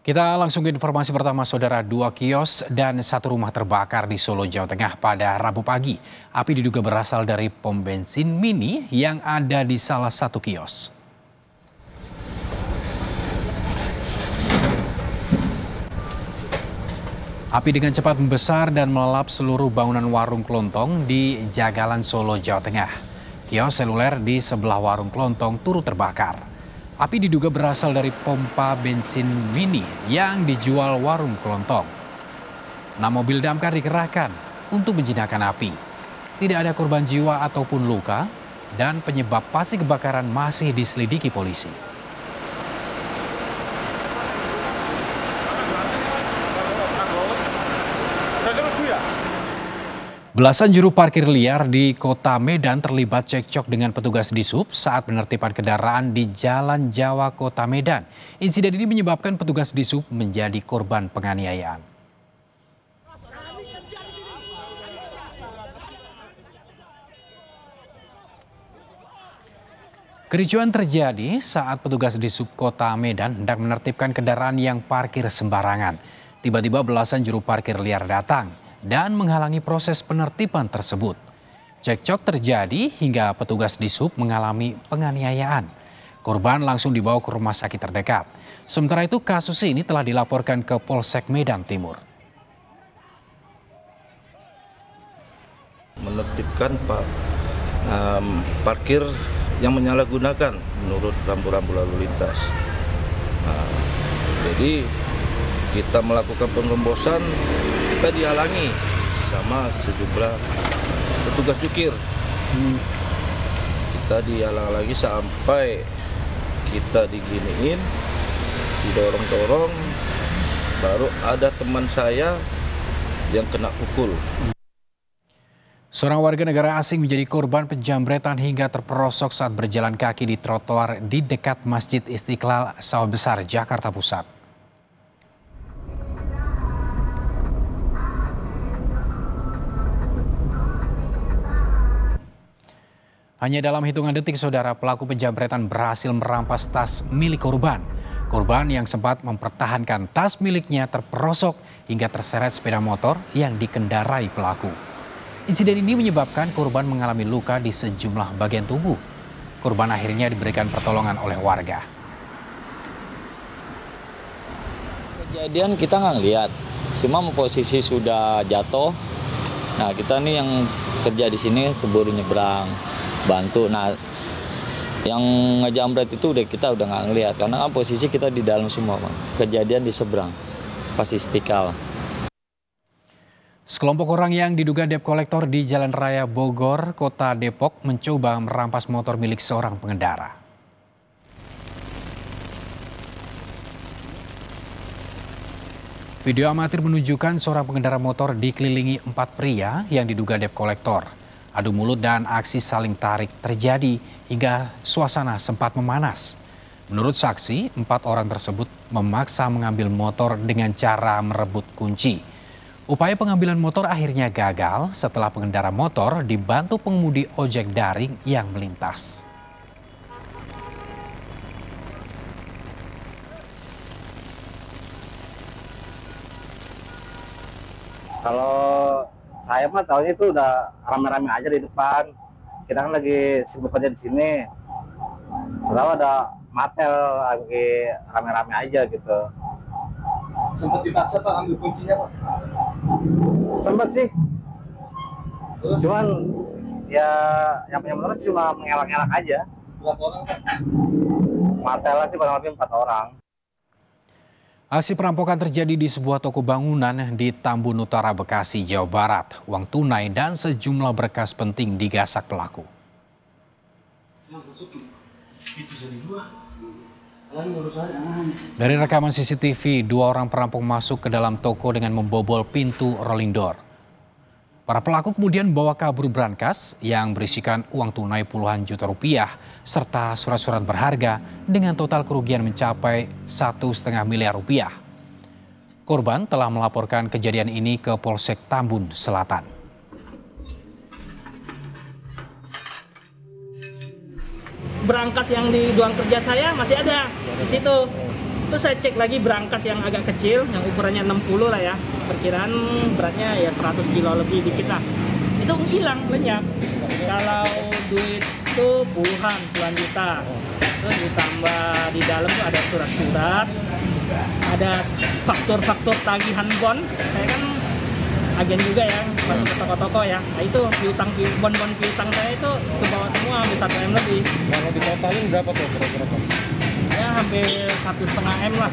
Kita langsung ke informasi pertama, saudara. Dua kios dan satu rumah terbakar di Solo, Jawa Tengah pada Rabu pagi. Api diduga berasal dari pom bensin mini yang ada di salah satu kios. Api dengan cepat membesar dan melalap seluruh bangunan warung kelontong di Jagalan, Solo, Jawa Tengah. Kios seluler di sebelah warung kelontong turut terbakar. Api diduga berasal dari pompa bensin mini yang dijual warung kelontong. 6 mobil damkar dikerahkan untuk menjinakkan api. Tidak ada korban jiwa ataupun luka dan penyebab pasti kebakaran masih diselidiki polisi. Belasan juru parkir liar di Kota Medan terlibat cekcok dengan petugas Dishub saat penertiban kendaraan di Jalan Jawa Kota Medan. Insiden ini menyebabkan petugas Dishub menjadi korban penganiayaan. Kericuan terjadi saat petugas Dishub Kota Medan hendak menertibkan kendaraan yang parkir sembarangan. Tiba-tiba belasan juru parkir liar datang dan menghalangi proses penertiban tersebut. Cekcok terjadi hingga petugas Dishub mengalami penganiayaan. Korban langsung dibawa ke rumah sakit terdekat. Sementara itu kasus ini telah dilaporkan ke Polsek Medan Timur. Menertibkan parkir yang menyalahgunakan menurut rambu-rambu lalu lintas. Jadi kita melakukan pengembosan, kita dihalangi sama sejumlah petugas jukir. Kita dihalang lagi sampai kita diginiin, didorong-dorong, baru ada teman saya yang kena pukul. Seorang warga negara asing menjadi korban penjambretan hingga terperosok saat berjalan kaki di trotoar di dekat Masjid Istiqlal, Sawah Besar, Jakarta Pusat. Hanya dalam hitungan detik, saudara, pelaku penjambretan berhasil merampas tas milik korban. Korban yang sempat mempertahankan tas miliknya terperosok hingga terseret sepeda motor yang dikendarai pelaku. Insiden ini menyebabkan korban mengalami luka di sejumlah bagian tubuh. Korban akhirnya diberikan pertolongan oleh warga. Kejadian kita nggak ngeliat, cuma posisi sudah jatuh. Nah kita nih yang kerja di sini keburu nyebrang, bantu. Nah yang ngejambret itu kita udah nggak ngeliat karena kan posisi kita di dalam semua, Bang. Kejadian di seberang, pas Istiqlal. Sekelompok orang yang diduga debt collector di Jalan Raya Bogor, Kota Depok, mencoba merampas motor milik seorang pengendara. Video amatir menunjukkan seorang pengendara motor dikelilingi 4 pria yang diduga debt collector. Adu mulut dan aksi saling tarik terjadi hingga suasana sempat memanas. Menurut saksi, 4 orang tersebut memaksa mengambil motor dengan cara merebut kunci. Upaya pengambilan motor akhirnya gagal setelah pengendara motor dibantu pengemudi ojek daring yang melintas. Kalau saya mah tahunya itu udah rame-rame aja di depan. Kita kan lagi sibuk kerja di sini. Tahu ada Matel lagi rame-rame aja gitu. Sempat dipaksa Pak ambil kuncinya Pak? Sempat sih. Cuman ya yang punya motor cuma mengelak-elak aja. Berapa orang Pak? Matel sih kurang lebih 4 orang. Aksi perampokan terjadi di sebuah toko bangunan di Tambun Utara, Bekasi, Jawa Barat. Uang tunai dan sejumlah berkas penting digasak pelaku. Dari rekaman CCTV, 2 orang perampok masuk ke dalam toko dengan membobol pintu rolling door. Para pelaku kemudian membawa kabur brankas yang berisikan uang tunai puluhan juta rupiah serta surat-surat berharga dengan total kerugian mencapai 1,5 miliar rupiah. Korban telah melaporkan kejadian ini ke Polsek Tambun Selatan. Brankas yang di ruang kerja saya masih ada di situ. Terus saya cek lagi berangkas yang agak kecil, yang ukurannya 60 lah ya. Perkiraan beratnya ya 100 kilo lebih dikit lah. Itu hilang, lenyap. Kalau duit itu puluhan juta. Terus ditambah di dalam tuh ada surat-surat, ada faktur-faktur tagihan bon. Saya kan agen juga ya, masuk ke toko-toko ya. Nah itu bon-bon piutang saya itu kebawa semua, hampir 1 M lebih. Kalau ditotalin berapa tuh kira-kira? Ya hampir 1,5 M lah.